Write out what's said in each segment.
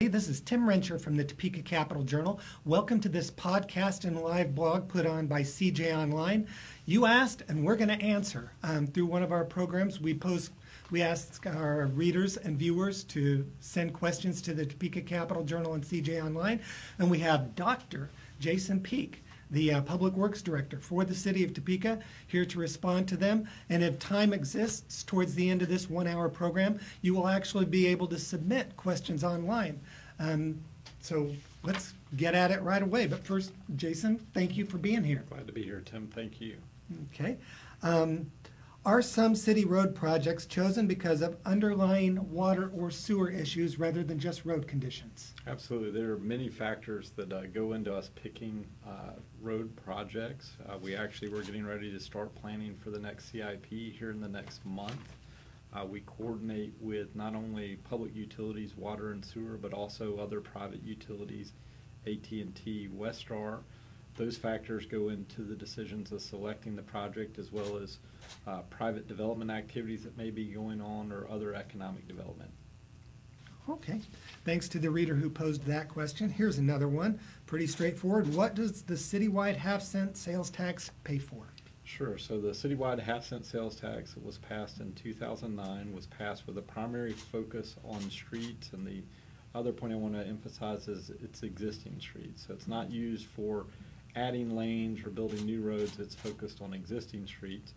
Hey, this is Tim Hrenchir from the Topeka Capital Journal. Welcome to this podcast and live blog put on by CJ Online. You asked, and we're going to answer. Through one of our programs, we ask our readers and viewers to send questions to the Topeka Capital Journal and CJ Online. And we have Dr. Jason Peak, the Public Works Director for the City of Topeka, here to respond to them. And if time exists towards the end of this 1 hour program, you will actually be able to submit questions online. So let's get at it right away. But first, Jason, thank you for being here. Glad to be here, Tim. Thank you. Okay. Are some city road projects chosen because of underlying water or sewer issues rather than just road conditions? Absolutely. There are many factors that go into us picking road projects. We're getting ready to start planning for the next CIP here in the next month. We coordinate with not only public utilities, water and sewer, but also other private utilities, AT&T, Westar. Those factors go into the decisions of selecting the project, as well as private development activities that may be going on or other economic development. Okay. Thanks to the reader who posed that question. Here's another one. Pretty straightforward. What does the citywide half-cent sales tax pay for? Sure. So the citywide half-cent sales tax that was passed in 2009 was passed with a primary focus on streets, and the other point I want to emphasize is it's existing streets. So it's not used for adding lanes or building new roads. It's focused on existing streets.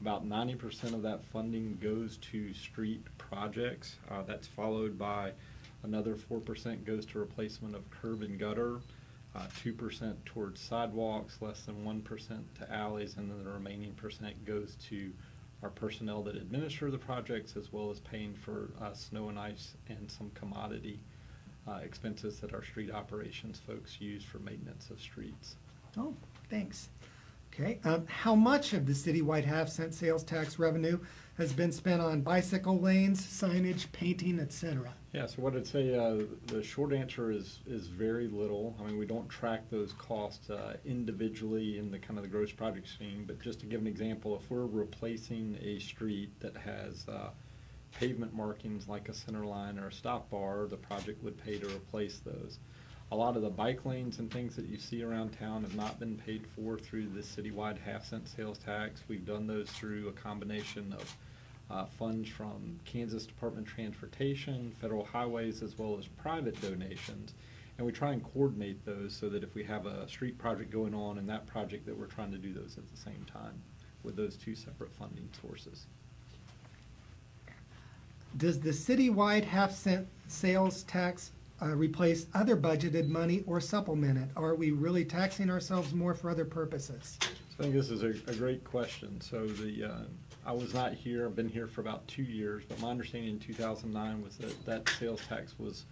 About 90% of that funding goes to street projects. That's followed by another 4% goes to replacement of curb and gutter, 2% towards sidewalks, less than 1% to alleys, and then the remaining percent goes to our personnel that administer the projects, as well as paying for snow and ice and some commodity expenses that our street operations folks use for maintenance of streets. Oh, thanks. Okay. How much of the citywide half-cent sales tax revenue has been spent on bicycle lanes, signage, painting, etc.? Yeah, so what I'd say, the short answer is very little. I mean, we don't track those costs individually in the kind of the gross project scheme, but just to give an example, if we're replacing a street that has pavement markings like a center line or a stop bar, the project would pay to replace those. A lot of the bike lanes and things that you see around town have not been paid for through the citywide half-cent sales tax. We've done those through a combination of funds from Kansas Department of Transportation, federal highways, as well as private donations. And we try and coordinate those so that if we have a street project going on and that project, that we're trying to do those at the same time with those two separate funding sources. Does the citywide half-cent sales tax replace other budgeted money or supplement it? Are we really taxing ourselves more for other purposes? So I think this is a great question. So I was not here. I've been here for about 2 years, but my understanding in 2009 was that sales tax was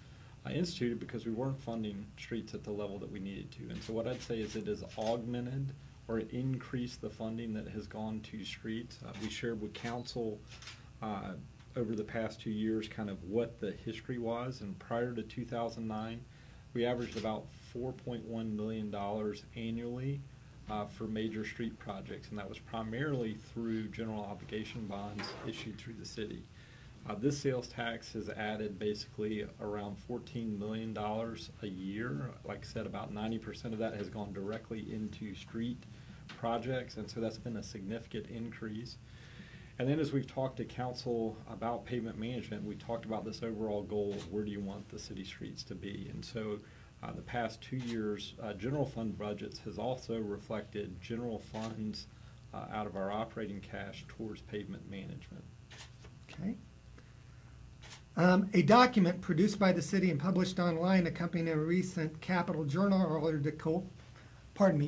instituted because we weren't funding streets at the level that we needed to. And so what I'd say is it has augmented or increased the funding that has gone to streets. We shared with council over the past 2 years kind of what the history was, and prior to 2009 we averaged about $4.1 million annually for major street projects, and that was primarily through general obligation bonds issued through the city. This sales tax has added basically around $14 million a year. Like I said, about 90% of that has gone directly into street projects, and so that's been a significant increase. And then as we've talked to council about pavement management, we talked about this overall goal of where do you want the city streets to be. And so the past 2 years, general fund budgets has also reflected general funds out of our operating cash towards pavement management. Okay. A document produced by the city and published online accompanying a recent Capital Journal article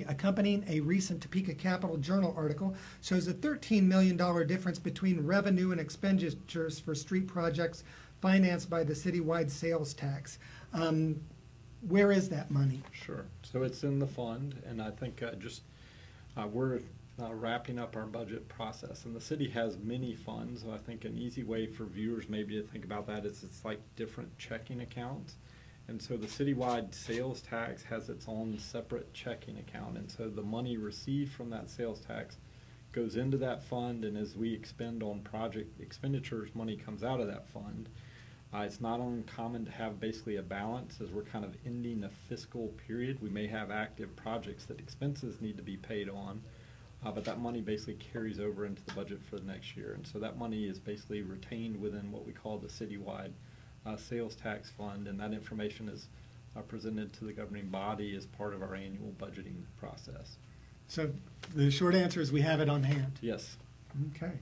accompanying a recent Topeka Capital Journal article shows a $13 million difference between revenue and expenditures for street projects financed by the citywide sales tax. Where is that money? Sure. So it's in the fund, and I think we're wrapping up our budget process. And the city has many funds. So I think an easy way for viewers maybe to think about that is it's like different checking accounts. And so the citywide sales tax has its own separate checking account. And so the money received from that sales tax goes into that fund, and as we expend on project expenditures, money comes out of that fund. It's not uncommon to have basically a balance as we're kind of ending a fiscal period. We may have active projects that expenses need to be paid on, but that money basically carries over into the budget for the next year. And so that money is basically retained within what we call the citywide sales tax fund, and that information is presented to the governing body as part of our annual budgeting process. So the short answer is we have it on hand. Yes. Okay.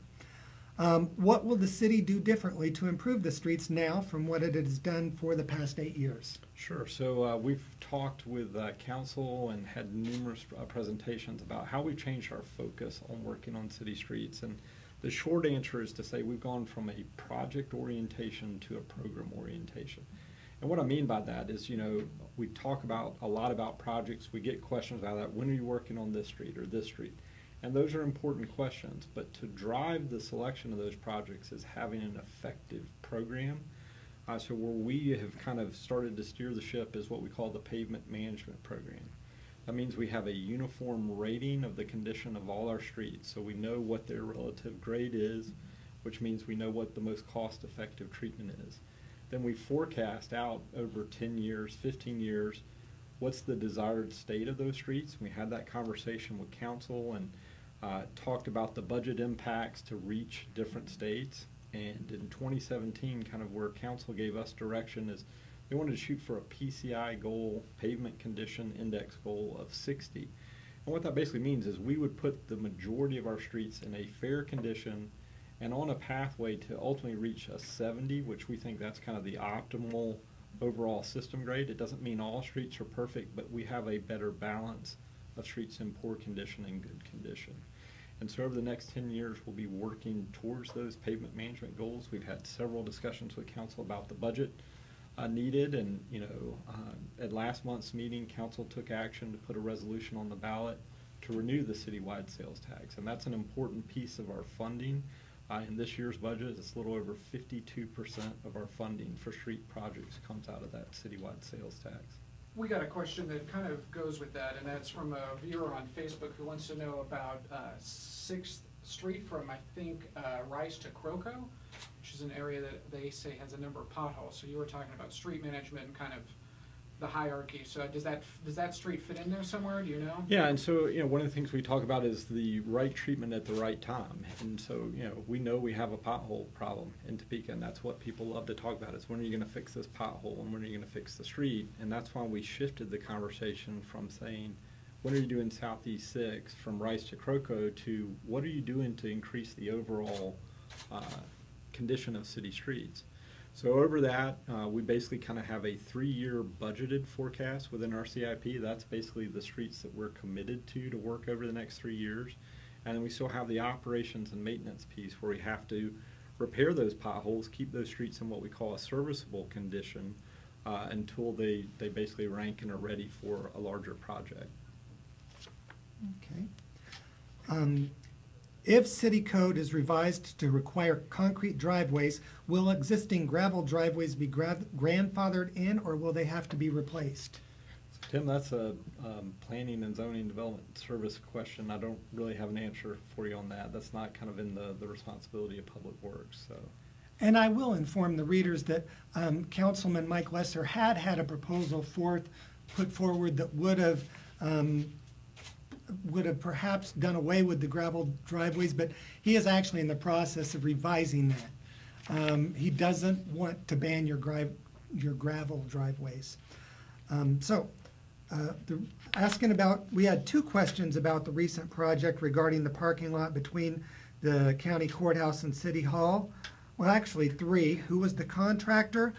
What will the city do differently to improve the streets now from what it has done for the past 8 years? Sure. So we've talked with council and had numerous presentations about how we've changed our focus on working on city streets. And the short answer is to say we've gone from a project orientation to a program orientation. And what I mean by that is, you know, we talk about a lot about projects. We get questions about that. When are you working on this street or this street? And those are important questions, but to drive the selection of those projects is having an effective program. So where we have kind of started to steer the ship is what we call the pavement management program. That means we have a uniform rating of the condition of all our streets, so we know what their relative grade is, which means we know what the most cost-effective treatment is. Then we forecast out over 10 years, 15 years, what's the desired state of those streets. We had that conversation with council and talked about the budget impacts to reach different states. And in 2017, kind of where council gave us direction is they wanted to shoot for a PCI goal, pavement condition index goal of 60. And what that basically means is we would put the majority of our streets in a fair condition and on a pathway to ultimately reach a 70, which we think that's kind of the optimal overall system grade. It doesn't mean all streets are perfect, but we have a better balance of streets in poor condition and good condition. And so over the next 10 years, we'll be working towards those pavement management goals. We've had several discussions with council about the budget needed, and you know, at last month's meeting, council took action to put a resolution on the ballot to renew the citywide sales tax, and that's an important piece of our funding. In this year's budget, it's a little over 52% of our funding for street projects comes out of that citywide sales tax. We got a question that kind of goes with that, and that's from a viewer on Facebook who wants to know about 6th Street from, I think, Rice to Croco, which is an area that they say has a number of potholes. So you were talking about street management and kind of the hierarchy. So does that street fit in there somewhere? Do you know? Yeah, and so you know, one of the things we talk about is the right treatment at the right time. And so you know, we have a pothole problem in Topeka, and that's what people love to talk about. Is when are you going to fix this pothole, and when are you going to fix the street? And that's why we shifted the conversation from saying, when are you doing Southeast 6 from Rice to Croco to what are you doing to increase the overall condition of city streets? So over that, we basically kind of have a 3-year budgeted forecast within our CIP. That's basically the streets that we're committed to work over the next 3 years. And then we still have the operations and maintenance piece where we have to repair those potholes, keep those streets in what we call a serviceable condition until they basically rank and are ready for a larger project. Okay. If city code is revised to require concrete driveways, will existing gravel driveways be grandfathered in, or will they have to be replaced? So, Tim, that's a planning and zoning development service question. I don't really have an answer for you on that. That's not kind of in the responsibility of Public Works. So. And I will inform the readers that Councilman Mike Lesser had a proposal put forward that would have perhaps done away with the gravel driveways, but he is actually in the process of revising that. He doesn't want to ban your gravel driveways. We had 2 questions about the recent project regarding the parking lot between the county courthouse and city hall. Well, actually 3. Who was the contractor?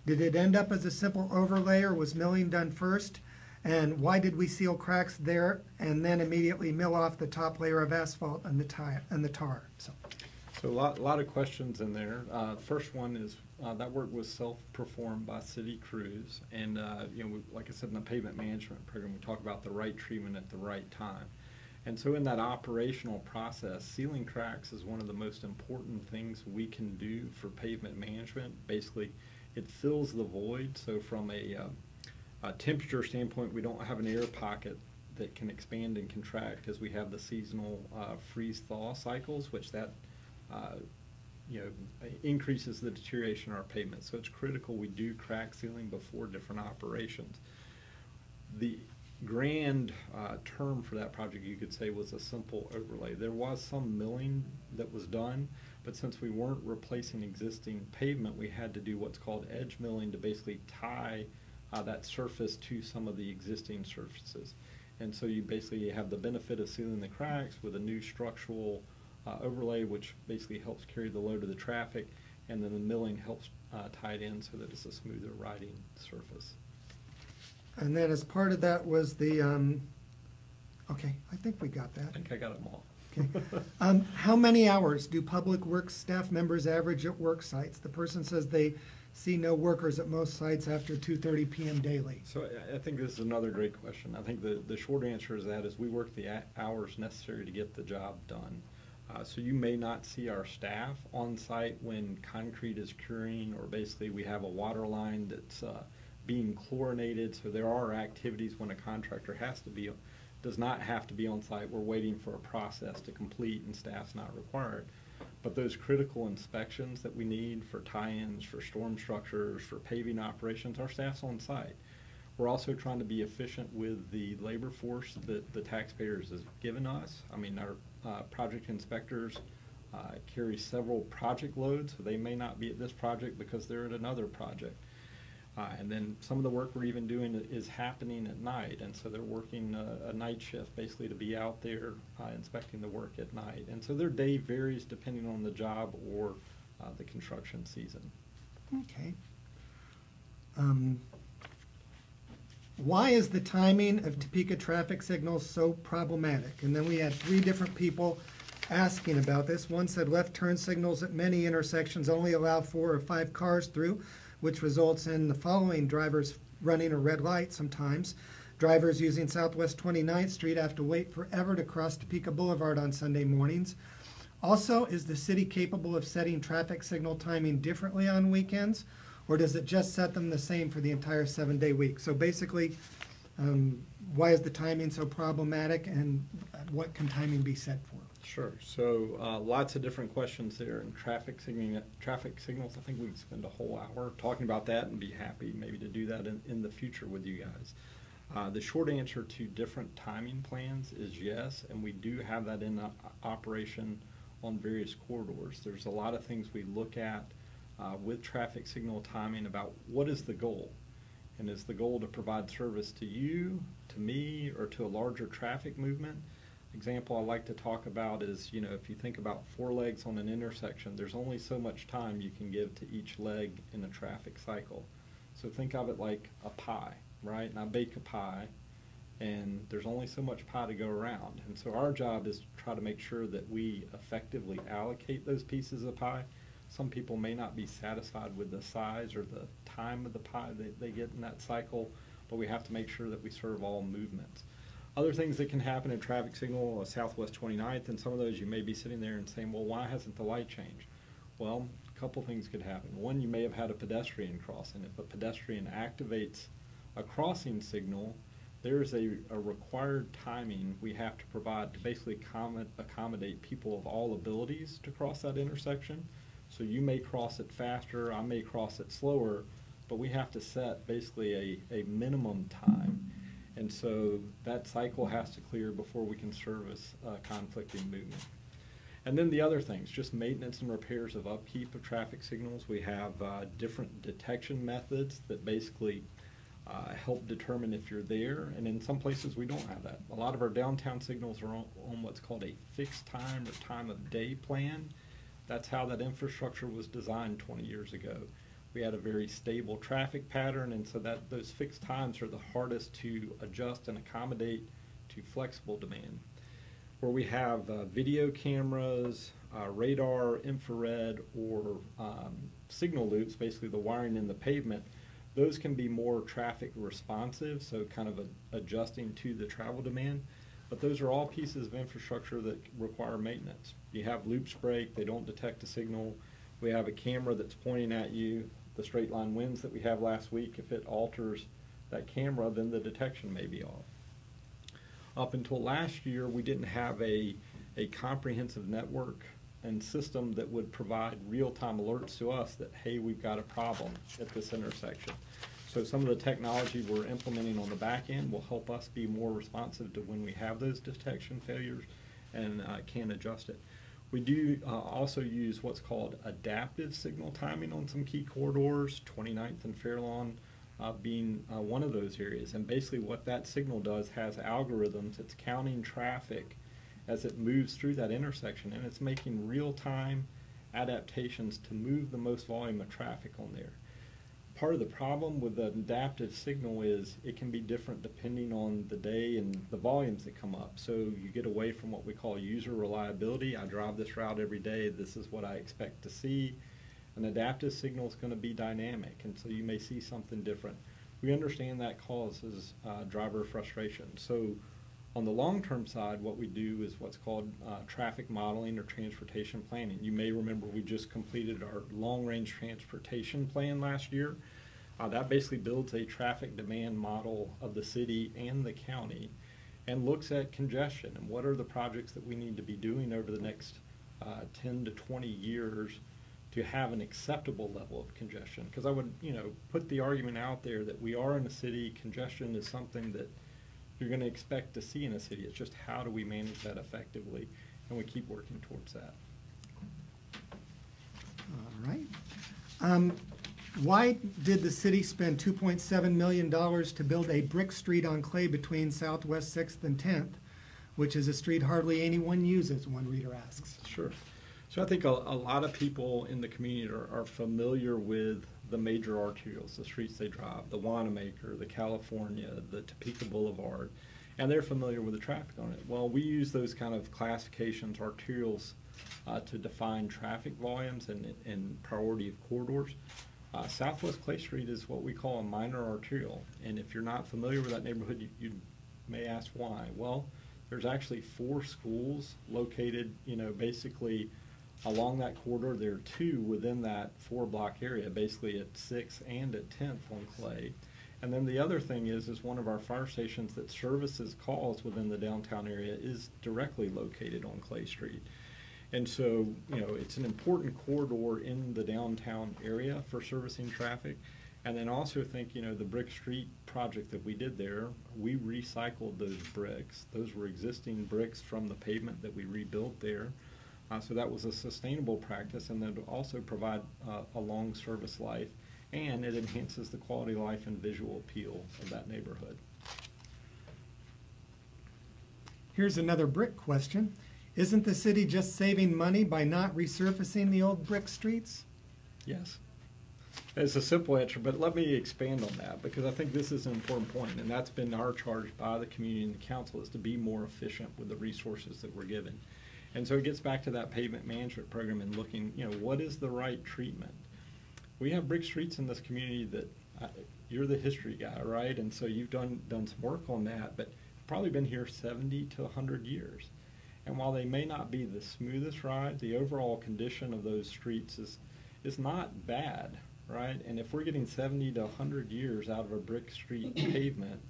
Did it end up as a simple overlay, or was milling done first? And why did we seal cracks there and then immediately mill off the top layer of asphalt and the tar? So a lot of questions in there. First one is that work was self-performed by city crews, and you know, like I said, in the pavement management program, we talk about the right treatment at the right time. And so in that operational process, sealing cracks is one of the most important things we can do for pavement management. Basically, it fills the void. So from a temperature standpoint, we don't have an air pocket that can expand and contract as we have the seasonal freeze-thaw cycles, which that increases the deterioration in our pavement. So it's critical we do crack sealing before different operations. The grand term for that project, you could say, was a simple overlay. There was some milling that was done, but since we weren't replacing existing pavement, we had to do what's called edge milling to basically tie that surface to some of the existing surfaces. And so you basically have the benefit of sealing the cracks with a new structural overlay, which basically helps carry the load of the traffic, and then the milling helps tie it in so that it's a smoother riding surface. And then as part of that was the, okay, I think we got that. I think I got them all. Okay. How many hours do public works staff members average at work sites? The person says they see no workers at most sites after 2:30 p.m. daily. So I think this is another great question. I think the short answer is that is we work the hours necessary to get the job done. So you may not see our staff on site when concrete is curing, or basically we have a water line that's being chlorinated. So there are activities when a contractor does not have to be on site. We're waiting for a process to complete and staff's not required. But those critical inspections that we need for tie-ins, for storm structures, for paving operations, our staff's on site. We're also trying to be efficient with the labor force that the taxpayers have given us. I mean, our project inspectors carry several project loads, so they may not be at this project because they're at another project. And then some of the work we're even doing is happening at night, and so they're working a night shift basically to be out there inspecting the work at night. And so their day varies depending on the job or the construction season. Okay. Why is the timing of Topeka traffic signals so problematic? And then we had 3 different people asking about this. One said left turn signals at many intersections only allow 4 or 5 cars through, which results in the following: drivers running a red light sometimes. Drivers using Southwest 29th Street have to wait forever to cross Topeka Boulevard on Sunday mornings. Also, is the city capable of setting traffic signal timing differently on weekends, or does it just set them the same for the entire 7-day week? So basically, why is the timing so problematic, and what can timing be set for? Sure. So lots of different questions there. And traffic signals, I think we could spend a whole hour talking about that and be happy maybe to do that in the future with you guys. The short answer to different timing plans is yes, and we do have that in operation on various corridors. There's a lot of things we look at with traffic signal timing about what is the goal. And is the goal to provide service to you, to me, or to a larger traffic movement? Example I like to talk about is, if you think about 4 legs on an intersection, there's only so much time you can give to each leg in a traffic cycle. So think of it like a pie, right? And I bake a pie, and there's only so much pie to go around. And so our job is to try to make sure that we effectively allocate those pieces of pie. Some people may not be satisfied with the size or the time of the pie that they get in that cycle, but we have to make sure that we serve all movements. Other things that can happen in traffic signal, Southwest 29th, and some of those you may be sitting there and saying, well, why hasn't the light changed? Well, a couple things could happen. One, you may have had a pedestrian crossing. If a pedestrian activates a crossing signal, there's a required timing we have to provide to basically accommodate people of all abilities to cross that intersection. So you may cross it faster, I may cross it slower, but we have to set basically a minimum time. And so that cycle has to clear before we can service conflicting movement. And then the other things, just maintenance and repairs of upkeep of traffic signals. We have different detection methods that basically help determine if you're there. And in some places we don't have that. A lot of our downtown signals are on what's called a fixed time or time of day plan. That's how that infrastructure was designed 20 years ago. We had a very stable traffic pattern, and so those fixed times are the hardest to adjust and accommodate to flexible demand. Where we have video cameras, radar, infrared, or signal loops, basically the wiring in the pavement, those can be more traffic responsive, so kind of adjusting to the travel demand. But those are all pieces of infrastructure that require maintenance. You have loops break, they don't detect a signal. We have a camera that's pointing at you. The straight line winds that we have last week, if it alters that camera, then the detection may be off. Up until last year, we didn't have a comprehensive network and system that would provide real-time alerts to us that, hey, we've got a problem at this intersection. So some of the technology we're implementing on the back end will help us be more responsive to when we have those detection failures and can adjust it. We do also use what's called adaptive signal timing on some key corridors, 29th and Fairlawn being one of those areas. And basically what that signal does has algorithms. It's counting traffic as it moves through that intersection, and it's making real-time adaptations to move the most volume of traffic on there. Part of the problem with the adaptive signal is it can be different depending on the day and the volumes that come up. So you get away from what we call user reliability. I drive this route every day. This is what I expect to see. An adaptive signal is going to be dynamic, and so you may see something different. We understand that causes driver frustration. So on the long-term side, what we do is what's called traffic modeling or transportation planning. You may remember we just completed our long-range transportation plan last year. That basically builds a traffic demand model of the city and the county and looks at congestion and what are the projects that we need to be doing over the next 10 to 20 years to have an acceptable level of congestion. Because I would, put the argument out there that we are in a city. Congestion is something that you're going to expect to see in a city. It's just how do we manage that effectively, and we keep working towards that. All right. Why did the city spend $2.7 million to build a brick street on Clay between Southwest 6th and 10th, which is a street hardly anyone uses, one reader asks? Sure. So I think a lot of people in the community are familiar with the major arterials, the streets they drive, the Wanamaker, the California, the Topeka Boulevard, and they're familiar with the traffic on it. Well, we use those kind of classifications, arterials, to define traffic volumes and priority of corridors. Southwest Clay Street is what we call a minor arterial, and if you're not familiar with that neighborhood, you may ask why. Well, there's actually 4 schools located, basically along that corridor. There are 2 within that 4-block area, basically at 6th and at 10th on Clay. And then the other thing is one of our fire stations that services calls within the downtown area is directly located on Clay Street. And so, it's an important corridor in the downtown area for servicing traffic. And then also think, the brick street project that we did there, we recycled those bricks. Those were existing bricks from the pavement that we rebuilt there. So that was a sustainable practice, and that would also provide a long service life, and it enhances the quality of life and visual appeal of that neighborhood. Here's another brick question. Isn't the city just saving money by not resurfacing the old brick streets? Yes. It's a simple answer, but let me expand on that, because I think this is an important point, and that's been our charge by the community and the council, is to be more efficient with the resources that we're given. And so it gets back to that pavement management program and looking, what is the right treatment? We have brick streets in this community that you're the history guy, right? And so you've done some work on that, but probably been here 70 to 100 years. And while they may not be the smoothest ride, the overall condition of those streets is not bad, right? And if we're getting 70 to 100 years out of a brick street pavement,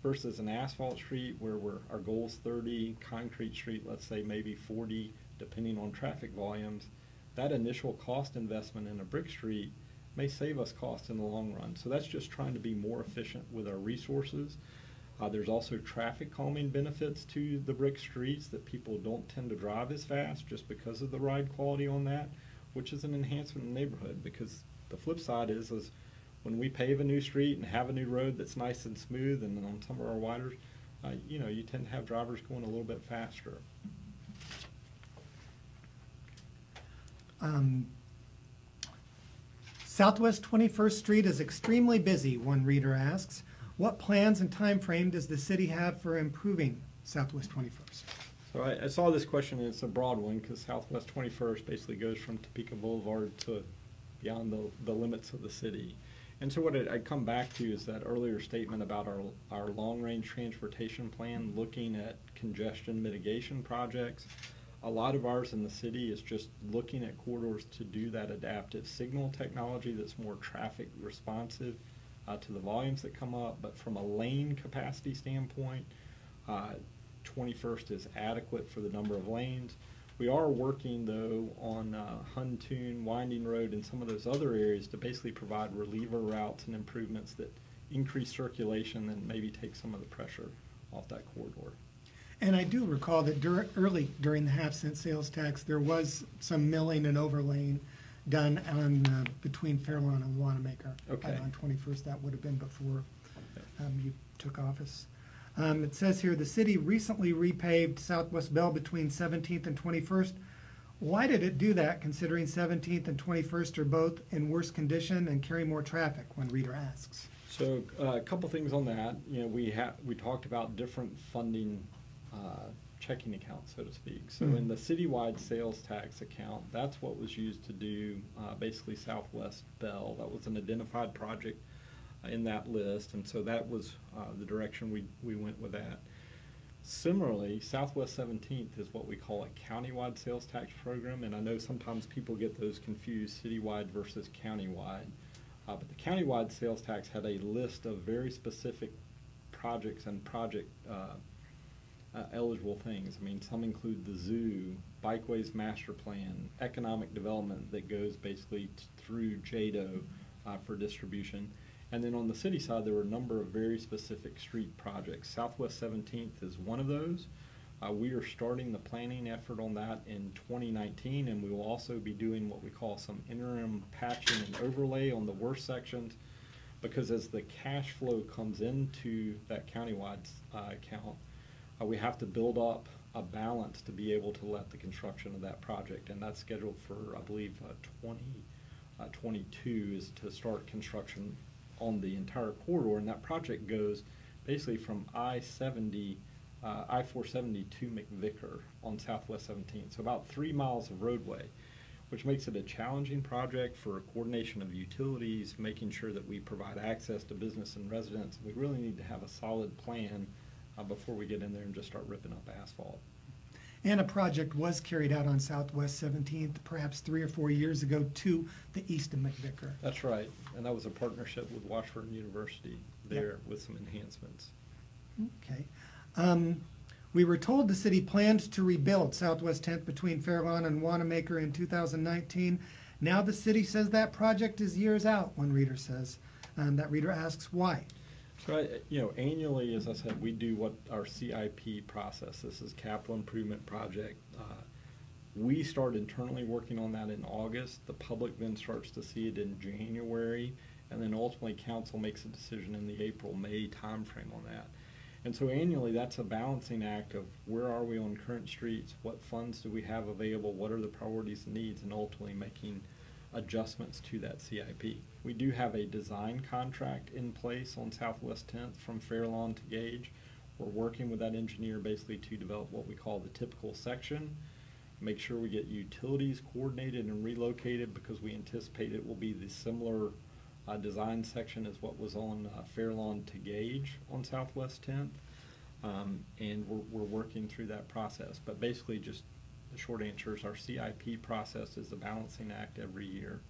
versus an asphalt street where our goal is 30, concrete street, let's say maybe 40, depending on traffic volumes, that initial cost investment in a brick street may save us cost in the long run. So that's just trying to be more efficient with our resources. There's also traffic calming benefits to the brick streets, that people don't tend to drive as fast just because of the ride quality on that, which is an enhancement in the neighborhood, because the flip side is when we pave a new street and have a new road that's nice and smooth, and on some of our widers, you tend to have drivers going a little bit faster. Southwest 21st Street is extremely busy, one reader asks. What plans and time frame does the city have for improving Southwest 21st? So I saw this question, and it's a broad one, because Southwest 21st basically goes from Topeka Boulevard to beyond the limits of the city. And so what I'd come back to is that earlier statement about our long-range transportation plan, looking at congestion mitigation projects. A lot of ours in the city is just looking at corridors to do that adaptive signal technology that's more traffic responsive to the volumes that come up. But from a lane capacity standpoint, 21st is adequate for the number of lanes. We are working, though, on Huntoon, Winding Road, and some of those other areas to basically provide reliever routes and improvements that increase circulation and maybe take some of the pressure off that corridor. And I do recall that early during the half-cent sales tax, there was some milling and overlaying done on between Fairlawn and Wanamaker. Okay. On 21st, that would have been before you took office. It says here, the city recently repaved Southwest Bell between 17th and 21st. Why did it do that, considering 17th and 21st are both in worse condition and carry more traffic, one reader asks? So a couple things on that. You know, we talked about different funding checking accounts, so to speak. So in the citywide sales tax account, that's what was used to do basically Southwest Bell. That was an identified project in that list, and so that was the direction we went with that. Similarly, Southwest 17th is what we call a countywide sales tax program, and I know sometimes people get those confused, citywide versus countywide. But the countywide sales tax had a list of very specific projects and project eligible things. I mean, some include the zoo, bikeways master plan, economic development that goes basically through JADO for distribution. And then on the city side, there were a number of very specific street projects. Southwest 17th is one of those. We are starting the planning effort on that in 2019, and we will also be doing what we call some interim patching and overlay on the worst sections, because as the cash flow comes into that countywide account, we have to build up a balance to be able to let the construction of that project, and that's scheduled for, I believe, 2022 is to start construction on the entire corridor, and that project goes basically from I-470 to McVicker on Southwest 17th, so about 3 miles of roadway, which makes it a challenging project for coordination of utilities, making sure that we provide access to business and residents. We really need to have a solid plan before we get in there and just start ripping up asphalt. And a project was carried out on Southwest 17th, perhaps 3 or 4 years ago, to the east of McVicker. That's right, and that was a partnership with Washburn University there with some enhancements. Okay. We were told the city planned to rebuild Southwest 10th between Fairlawn and Wanamaker in 2019. Now the city says that project is years out, one reader says. That reader asks why. So, you know, annually, as I said, we do what our CIP process. This is capital improvement project. We start internally working on that in August. The public then starts to see it in January, and then ultimately council makes a decision in the April-May timeframe on that. And so annually, that's a balancing act of where are we on current streets, what funds do we have available, what are the priorities and needs, and ultimately making adjustments to that CIP. We do have a design contract in place on Southwest 10th from Fairlawn to Gage. We're working with that engineer basically to develop what we call the typical section, make sure we get utilities coordinated and relocated, because we anticipate it will be the similar design section as what was on Fairlawn to Gage on Southwest 10th, and we're working through that process. But basically, just the short answer is our CIP process is a balancing act every year.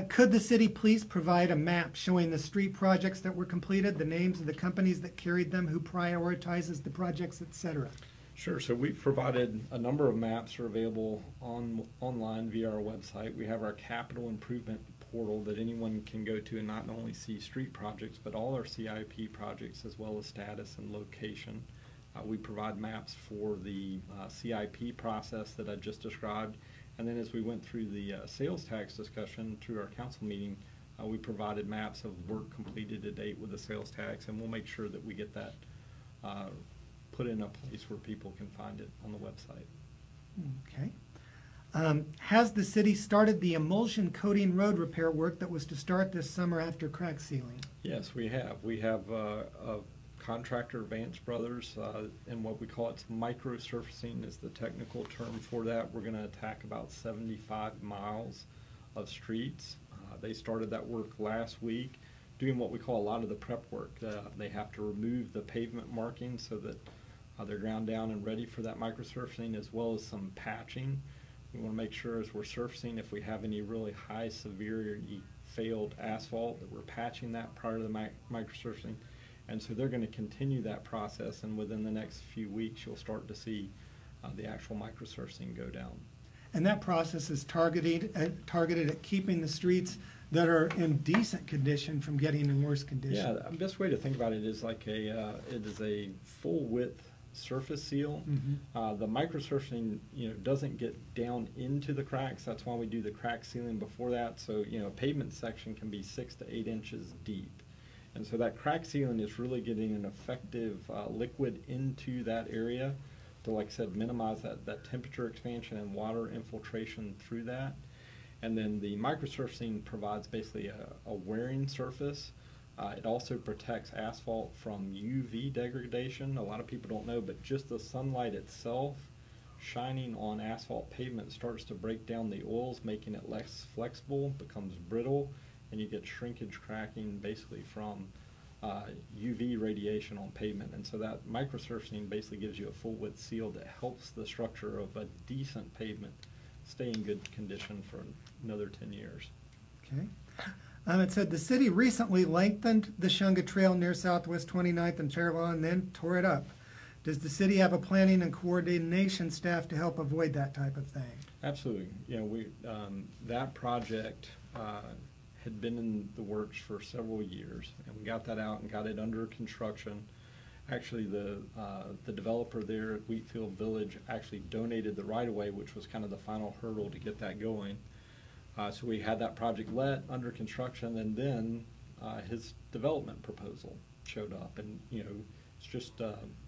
Could the city please provide a map showing the street projects that were completed, the names of the companies that carried them, who prioritizes the projects, etc.? Sure. So we've provided a number of maps that are available online via our website. We have our capital improvement portal that anyone can go to and not only see street projects, but all our CIP projects as well as status and location. We provide maps for the CIP process that I just described. And then as we went through the sales tax discussion through our council meeting, we provided maps of work completed to date with the sales tax, and we'll make sure that we get that put in a place where people can find it on the website. Okay. Has the city started the emulsion coating road repair work that was to start this summer after crack sealing? Yes, we have. We have a contractor, Vance Brothers, and what we call it's microsurfacing is the technical term for that. We're going to attack about 75 miles of streets. They started that work last week, doing what we call a lot of the prep work. They have to remove the pavement markings so that they're ground down and ready for that microsurfacing, as well as some patching. We want to make sure as we're surfacing, if we have any really high severity failed asphalt, that we're patching that prior to the microsurfacing. And so they're going to continue that process, and within the next few weeks, you'll start to see the actual microsourcing go down. And that process is targeted at keeping the streets that are in decent condition from getting in worse condition. Yeah, the best way to think about it is like it is a full width surface seal. The microsourcing, doesn't get down into the cracks. That's why we do the crack sealing before that. So, a pavement section can be 6 to 8 inches deep. And so that crack sealing is really getting an effective liquid into that area to, like I said, minimize that temperature expansion and water infiltration through that. And then the microsurfacing provides basically a wearing surface. It also protects asphalt from UV degradation. A lot of people don't know, but just the sunlight itself shining on asphalt pavement starts to break down the oils, making it less flexible, becomes brittle, and you get shrinkage cracking basically from UV radiation on pavement. And so that microsurfacing basically gives you a full width seal that helps the structure of a decent pavement stay in good condition for another 10 years. Okay. It said the city recently lengthened the Shunga Trail near Southwest 29th and Fairlawn and then tore it up. Does the city have a planning and coordination staff to help avoid that type of thing? Absolutely. That project had been in the works for several years, and we got that out and got it under construction. Actually, the developer there at Wheatfield Village actually donated the right-of-way, which was kind of the final hurdle to get that going. So we had that project let under construction, and then his development proposal showed up. And, it's just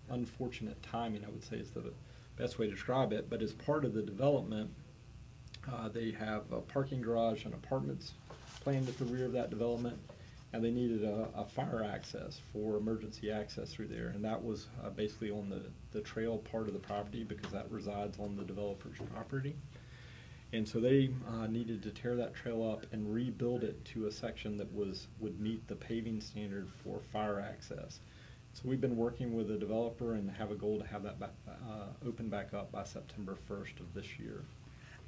unfortunate timing, I would say, is the best way to describe it. But as part of the development, they have a parking garage and apartments planned at the rear of that development, and they needed a fire access for emergency access through there. And that was basically on the trail part of the property, because that resides on the developer's property. And so they needed to tear that trail up and rebuild it to a section that would meet the paving standard for fire access. So we've been working with the developer and have a goal to have that open back up by September 1st of this year.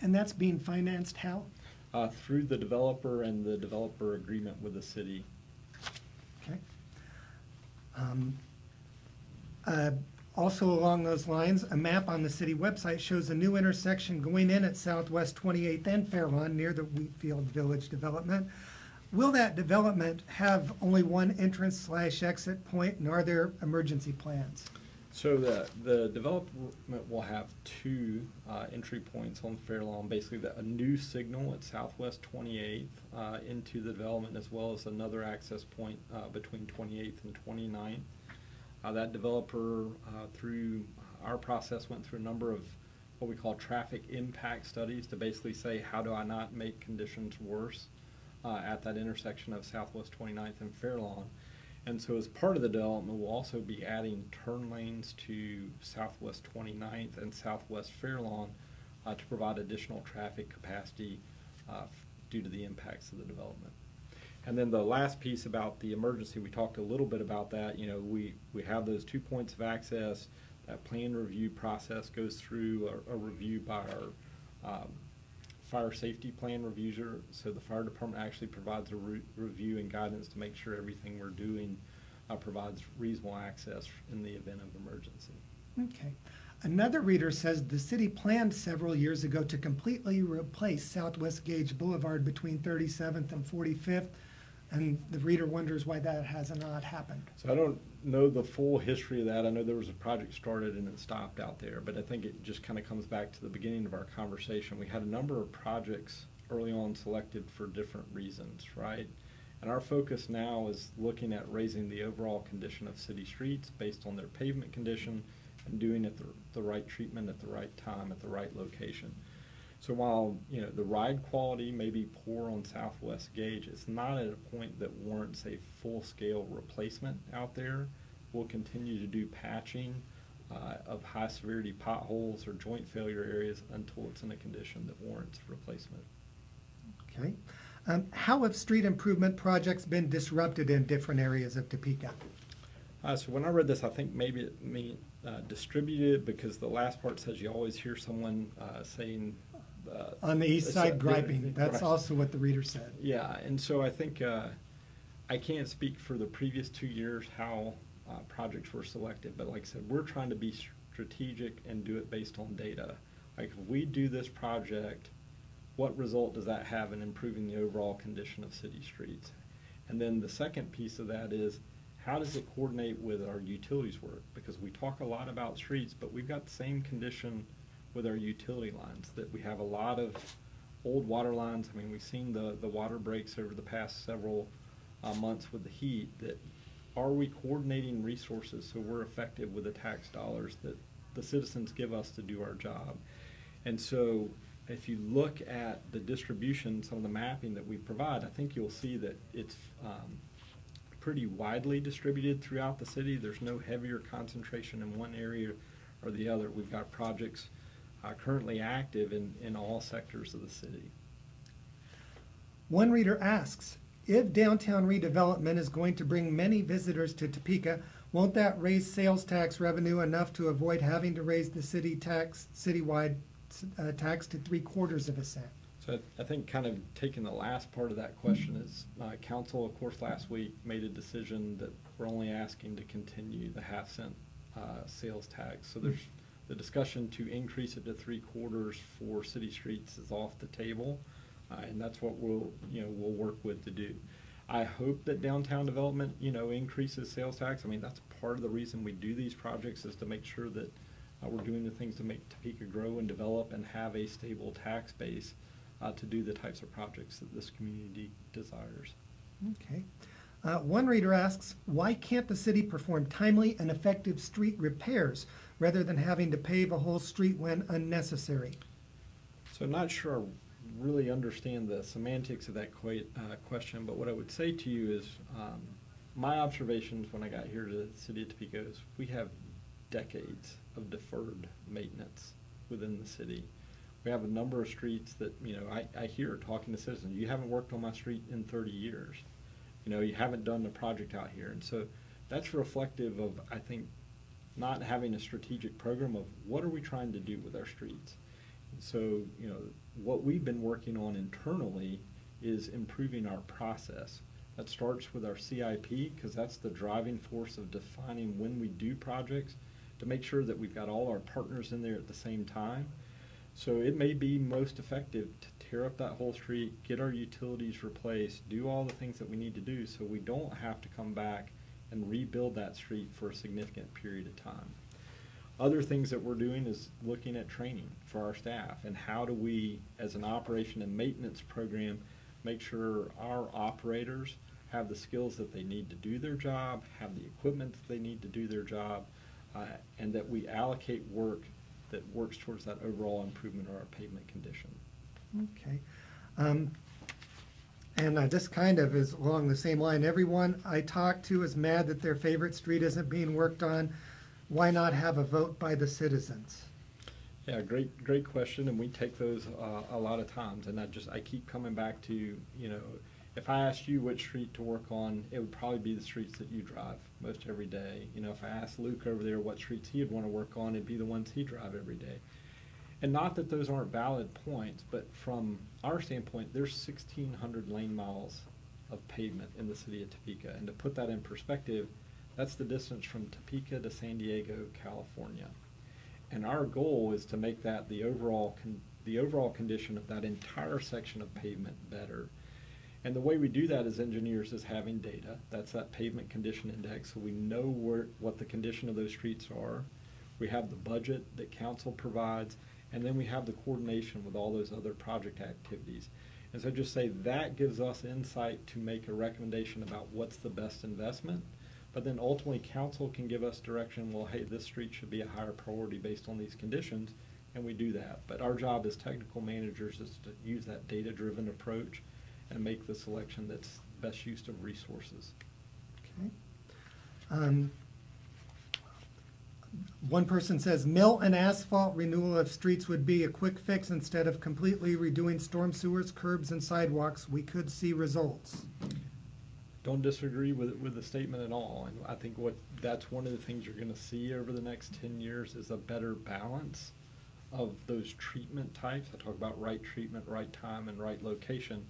And that's being financed how? Through the developer and the developer agreement with the city. Okay. Also along those lines, a map on the city website shows a new intersection going in at Southwest 28th and Fairlawn near the Wheatfield Village development. Will that development have only one entrance/exit point, and are there emergency plans? So the development will have two entry points on Fairlawn, basically a new signal at Southwest 28th into the development, as well as another access point between 28th and 29th. That developer, through our process, went through a number of what we call traffic impact studies to basically say, how do I not make conditions worse at that intersection of Southwest 29th and Fairlawn. And so as part of the development, we'll also be adding turn lanes to Southwest 29th and Southwest Fairlawn to provide additional traffic capacity due to the impacts of the development. And then the last piece about the emergency, we talked a little bit about that. We have those 2 points of access. That plan review process goes through a review by our fire safety plan reviewer. So the fire department actually provides a review and guidance to make sure everything we're doing provides reasonable access in the event of emergency. Okay. Another reader says the city planned several years ago to completely replace Southwest Gage Boulevard between 37th and 45th. And the reader wonders why that has not happened. So I don't know the full history of that. I know there was a project started and it stopped out there, but I think it just kind of comes back to the beginning of our conversation. We had a number of projects early on selected for different reasons, right? And our focus now is looking at raising the overall condition of city streets based on their pavement condition and doing it the right treatment at the right time at the right location. So while the ride quality may be poor on Southwest Gage, it's not at a point that warrants a full-scale replacement out there. We'll continue to do patching of high-severity potholes or joint failure areas until it's in a condition that warrants replacement. Okay. How have street improvement projects been disrupted in different areas of Topeka? So when I read this, I think maybe it meant distributed, because the last part says you always hear someone saying on the east side griping. That's also what the reader said. Yeah, and so I think I can't speak for the previous 2 years how projects were selected, but like I said, we're trying to be strategic and do it based on data. Like if we do this project, what result does that have in improving the overall condition of city streets? And then the second piece of that is, how does it coordinate with our utilities work? Because we talk a lot about streets, but we've got the same condition with our utility lines, that we have a lot of old water lines. I mean, we've seen the water breaks over the past several months with the heat. That are we coordinating resources so we're effective with the tax dollars that the citizens give us to do our job? And so if you look at the distribution, some of the mapping that we provide, I think you'll see that it's pretty widely distributed throughout the city. There's no heavier concentration in one area or the other. We've got projects currently active in all sectors of the city. One reader asks, if downtown redevelopment is going to bring many visitors to Topeka, won't that raise sales tax revenue enough to avoid having to raise the citywide tax to 3/4 cent? So I think kind of taking the last part of that question is, council, of course, last week made a decision that we're only asking to continue the half-cent sales tax. So there's the discussion to increase it to 3/4 for city streets is off the table, and that's what we'll work with to do. I hope that downtown development increases sales tax. I mean, that's part of the reason we do these projects, is to make sure that we're doing the things to make Topeka grow and develop and have a stable tax base to do the types of projects that this community desires. Okay. One reader asks, why can't the city perform timely and effective street repairs rather than having to pave a whole street when unnecessary? So I'm not sure I really understand the semantics of that question, but what I would say to you is my observations when I got here to the city of Topeka is we have decades of deferred maintenance within the city. We have a number of streets that, I hear talking to citizens, you haven't worked on my street in 30 years. You haven't done the project out here. And so that's reflective of, I think, not having a strategic program of what are we trying to do with our streets. And so, what we've been working on internally is improving our process. That starts with our CIP, because that's the driving force of defining when we do projects, to make sure that we've got all our partners in there at the same time. So it may be most effective to tear up that whole street, get our utilities replaced, do all the things that we need to do so we don't have to come back and rebuild that street for a significant period of time. Other things that we're doing is looking at training for our staff, and how do we, as an operation and maintenance program, make sure our operators have the skills that they need to do their job, have the equipment that they need to do their job, and that we allocate work that works towards that overall improvement of our pavement condition. Okay. And this kind of is along the same line. Everyone I talk to is mad that their favorite street isn't being worked on. Why not have a vote by the citizens? Yeah, great question, and we take those a lot of times. And I keep coming back to, if I asked you which street to work on, it would probably be the streets that you drive most every day. If I asked Luke over there what streets he'd want to work on, it'd be the ones he drive every day. And not that those aren't valid points, but from our standpoint, there's 1,600 lane miles of pavement in the city of Topeka. And to put that in perspective, that's the distance from Topeka to San Diego, California. And our goal is to make that the overall condition of that entire section of pavement better. And the way we do that as engineers is having data. That's that pavement condition index, so we know what the condition of those streets are. We have the budget that council provides, and then we have the coordination with all those other project activities. And so just say that gives us insight to make a recommendation about what's the best investment, but then ultimately council can give us direction, well, hey, this street should be a higher priority based on these conditions, and we do that. But our job as technical managers is to use that data-driven approach and make the selection that's best use of resources. Okay. One person says mill and asphalt renewal of streets would be a quick fix instead of completely redoing storm sewers, curbs, and sidewalks. We could see results. Don't disagree with the statement at all. And I think that's one of the things you're going to see over the next 10 years is a better balance of those treatment types. I talk about right treatment, right time, and right location.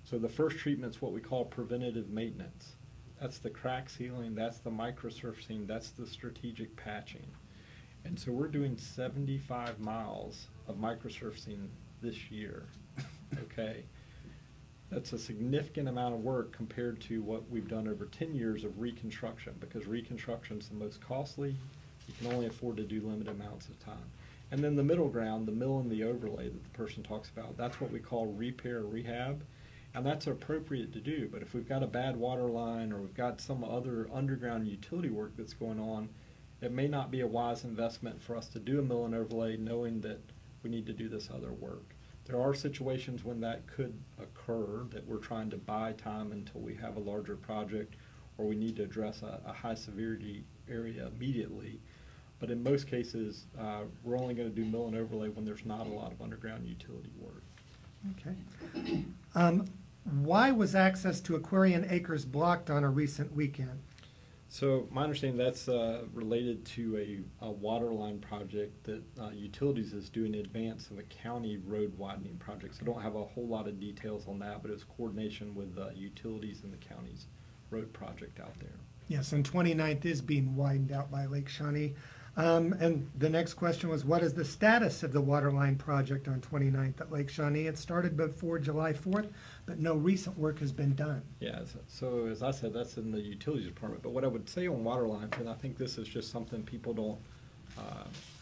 So the first treatment is what we call preventative maintenance. That's the crack sealing, that's the microsurfacing, that's the strategic patching. And so we're doing 75 miles of microsurfacing this year, okay? That's a significant amount of work compared to what we've done over 10 years of reconstruction, because reconstruction is the most costly. You can only afford to do limited amounts of time. And then the middle ground, the mill and the overlay that the person talks about, that's what we call repair rehab. And that's appropriate to do, but if we've got a bad water line or we've got some other underground utility work that's going on, it may not be a wise investment for us to do a mill and overlay knowing that we need to do this other work. There are situations when that could occur, that we're trying to buy time until we have a larger project or we need to address a high severity area immediately. But in most cases, we're only going to do mill and overlay when there's not a lot of underground utility work. Okay. Why was access to Aquarian Acres blocked on a recent weekend? So my understanding, that's related to a water line project that Utilities is doing in advance of a county road widening project. So I don't have a whole lot of details on that, but it was coordination with Utilities and the county's road project out there. Yes, and 29th is being widened out by Lake Shawnee. And the next question was, what is the status of the waterline project on 29th at Lake Shawnee? It started before July 4th, but no recent work has been done. Yeah, so as I said, that's in the utilities department. But what I would say on water lines, and I think this is just something people don't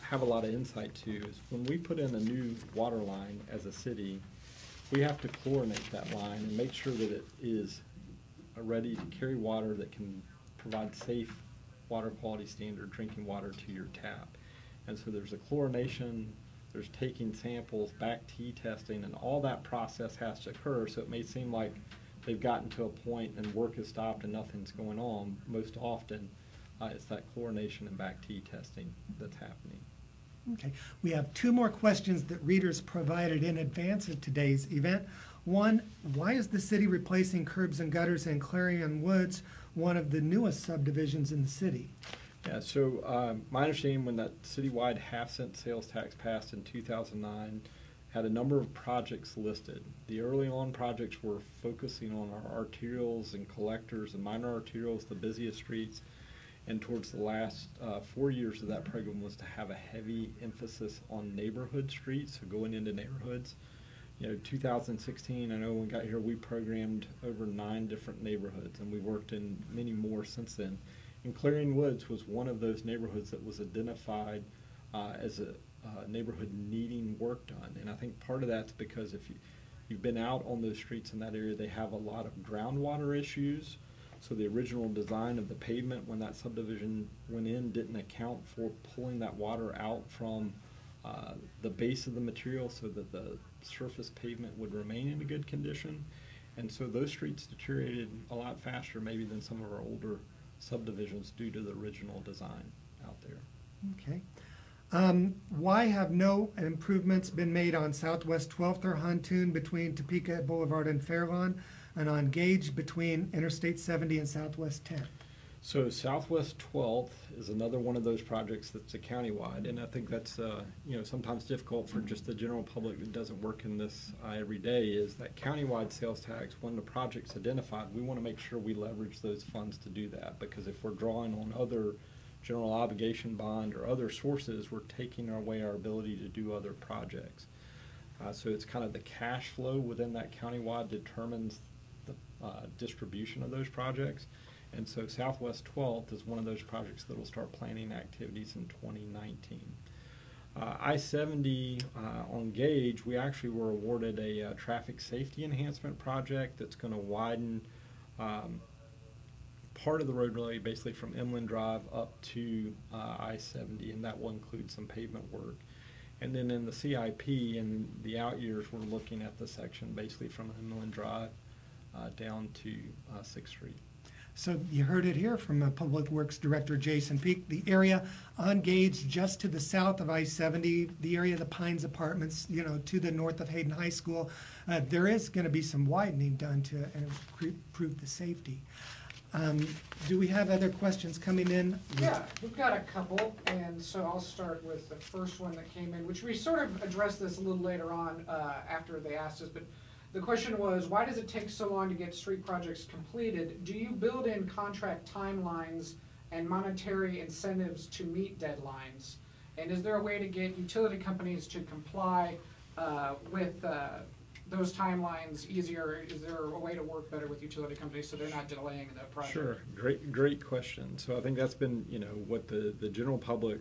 have a lot of insight to, is when we put in a new water line as a city, we have to chlorinate that line and make sure that it is ready to carry water that can provide safe water quality standard drinking water to your tap. And so there's a chlorination, there's taking samples, back T testing, and all that process has to occur. So it may seem like they've gotten to a point and work has stopped and nothing's going on. Most often it's that chlorination and back T testing that's happening. Okay, we have two more questions that readers provided in advance of today's event. One, why is the city replacing curbs and gutters in Clarion Woods, one of the newest subdivisions in the city? Yeah, so my understanding, when that citywide half-cent sales tax passed in 2009, had a number of projects listed. The early on projects were focusing on our arterials and collectors and minor arterials, the busiest streets, and towards the last 4 years of that program was to have a heavy emphasis on neighborhood streets, so going into neighborhoods. You know, 2016, I know when we got here, we programmed over 9 different neighborhoods, and we worked in many more since then. And Clarion Woods was one of those neighborhoods that was identified as a neighborhood needing work done. And I think part of that's because if you've been out on those streets in that area, they have a lot of groundwater issues. So the original design of the pavement when that subdivision went in didn't account for pulling that water out from the base of the material so that the surface pavement would remain in a good condition. And so those streets deteriorated a lot faster maybe than some of our older subdivisions due to the original design out there. Okay. Why have no improvements been made on Southwest 12th or Huntoon between Topeka Boulevard and Fairlawn, and on Gage between Interstate 70 and Southwest 10? So Southwest 12th is another one of those projects that's a countywide, and I think that's you know, sometimes difficult for just the general public that doesn't work in this every day, is that countywide sales tax, when the project's identified, we want to make sure we leverage those funds to do that, because if we're drawing on other general obligation bond or other sources, we're taking away our ability to do other projects. So it's kind of the cash flow within that countywide determines the distribution of those projects. And so Southwest 12th is one of those projects that will start planning activities in 2019. I-70 on Gage, we actually were awarded a traffic safety enhancement project that's going to widen part of the roadway basically from Emlyn Drive up to I-70, and that will include some pavement work. And then in the CIP, in the out years, we're looking at the section basically from Emlyn Drive down to 6th Street. So you heard it here from Public Works Director Jason Peak. The area on Gage just to the south of I-70, the area of the Pines Apartments, you know, to the north of Hayden High School, there is going to be some widening done to improve the safety. Do we have other questions coming in? Yeah, we've got a couple, and so I'll start with the first one that came in, which we sort of addressed this a little later on after they asked us, but The question was, why does it take so long to get street projects completed? Do you build in contract timelines and monetary incentives to meet deadlines? And is there a way to get utility companies to comply with those timelines easier? Is there a way to work better with utility companies so they're not delaying the project? Sure, great question. So I think that's been, what the general public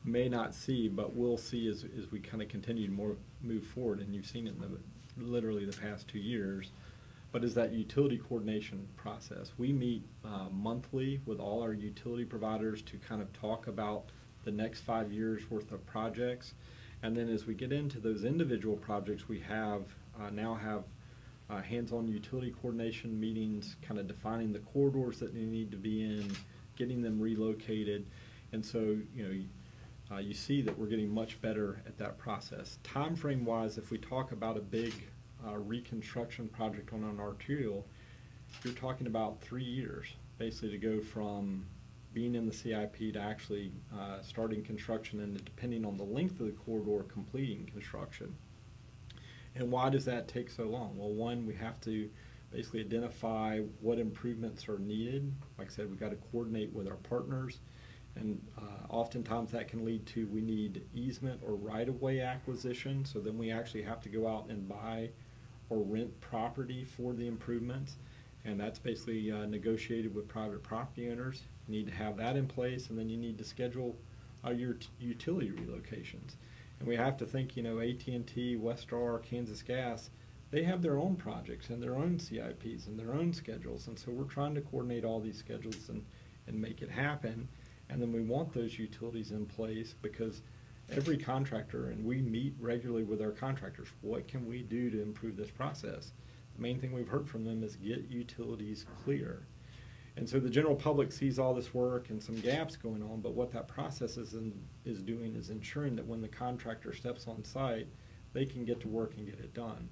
may not see, but will see as we kind of continue to move forward, and you've seen it in literally the past 2 years, but is that utility coordination process. We meet monthly with all our utility providers to kind of talk about the next 5 years worth of projects. And then as we get into those individual projects, we now have hands-on utility coordination meetings, kind of defining the corridors that they need to be in, getting them relocated. And so, you see that we're getting much better at that process. Time frame wise, if we talk about a big reconstruction project on an arterial, you're talking about 3 years, basically, to go from being in the CIP to actually starting construction, and depending on the length of the corridor, completing construction. And why does that take so long? Well, one, we have to basically identify what improvements are needed. Like I said, we've got to coordinate with our partners, and oftentimes that can lead to we need easement or right-of-way acquisition, so then we actually have to go out and buy or rent property for the improvements, and that's basically negotiated with private property owners. You need to have that in place, and then you need to schedule your utility relocations. And we have to think, AT&T, Westar, Kansas Gas, they have their own projects and their own CIPs and their own schedules, and so we're trying to coordinate all these schedules and make it happen. And then we want those utilities in place because every contractor, and we meet regularly with our contractors, what can we do to improve this process? The main thing we've heard from them is get utilities clear. And so the general public sees all this work and some gaps going on, but what that process is doing is ensuring that when the contractor steps on site, they can get to work and get it done.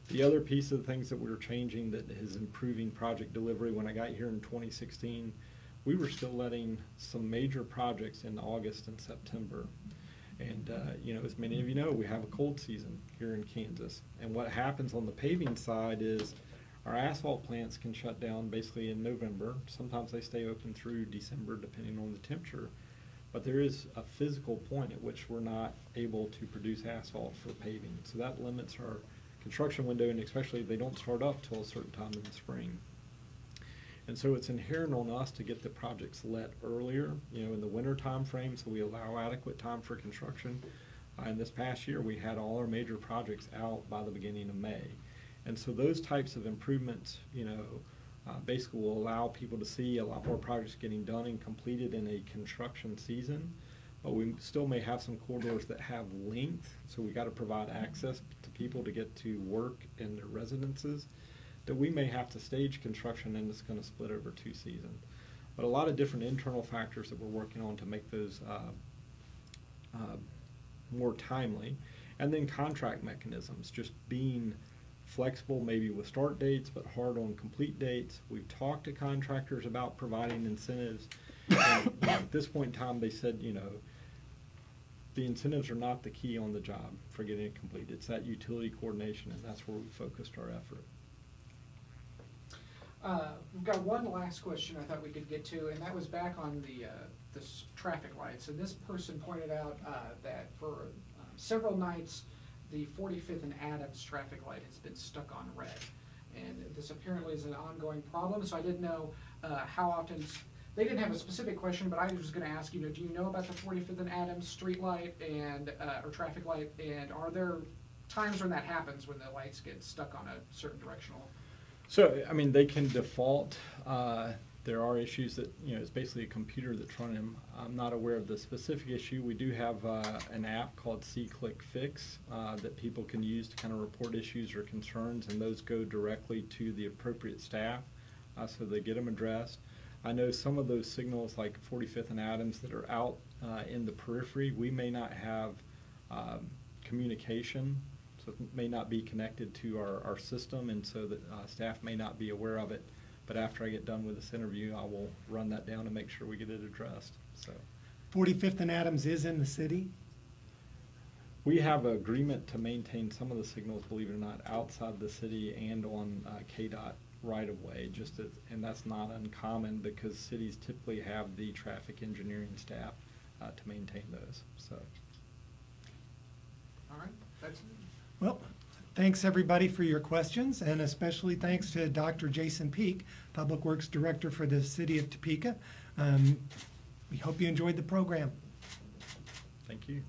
The other piece of the things that we're changing that is improving project delivery, when I got here in 2016, we were still letting some major projects in August and September. And as many of you know, we have a cold season here in Kansas. And what happens on the paving side is our asphalt plants can shut down basically in November. Sometimes they stay open through December depending on the temperature. But there is a physical point at which we're not able to produce asphalt for paving. So that limits our construction window, and especially if they don't start up till a certain time in the spring. And so it's inherent on us to get the projects let earlier, in the winter time frame, so we allow adequate time for construction. And this past year, we had all our major projects out by the beginning of May. And so those types of improvements, basically will allow people to see a lot more projects getting done and completed in a construction season. But we still may have some corridors that have length, so we got to provide access to people to get to work in their residences, that we may have to stage construction, and it's going to split over 2 seasons. But a lot of different internal factors that we're working on to make those more timely. And then contract mechanisms, just being flexible maybe with start dates, but hard on complete dates. We've talked to contractors about providing incentives. And, at this point in time, they said, the incentives are not the key on the job for getting it complete. It's that utility coordination, and that's where we focused our effort. We've got one last question I thought we could get to, and that was back on the traffic lights. And this person pointed out that for several nights, the 45th and Adams traffic light has been stuck on red. And this apparently is an ongoing problem, so I didn't know how often. They didn't have a specific question, but I was going to ask do you know about the 45th and Adams street light and or traffic light, and are there times when that happens, when the lights get stuck on a certain directional? So, they can default. There are issues that, it's basically a computer that's running them. I'm not aware of the specific issue. We do have an app called C-Click Fix that people can use to kind of report issues or concerns, and those go directly to the appropriate staff, so they get them addressed. I know some of those signals, like 45th and Adams, that are out in the periphery, we may not have communication. So it may not be connected to our system, and so that staff may not be aware of it. But after I get done with this interview, I will run that down and make sure we get it addressed. So, 45th and Adams is in the city? We have an agreement to maintain some of the signals, believe it or not, outside the city and on KDOT right of way, and that's not uncommon because cities typically have the traffic engineering staff to maintain those. So, All right, that's it. Well, thanks everybody for your questions, and especially thanks to Dr. Jason Peak, Public Works Director for the City of Topeka. We hope you enjoyed the program. thank you.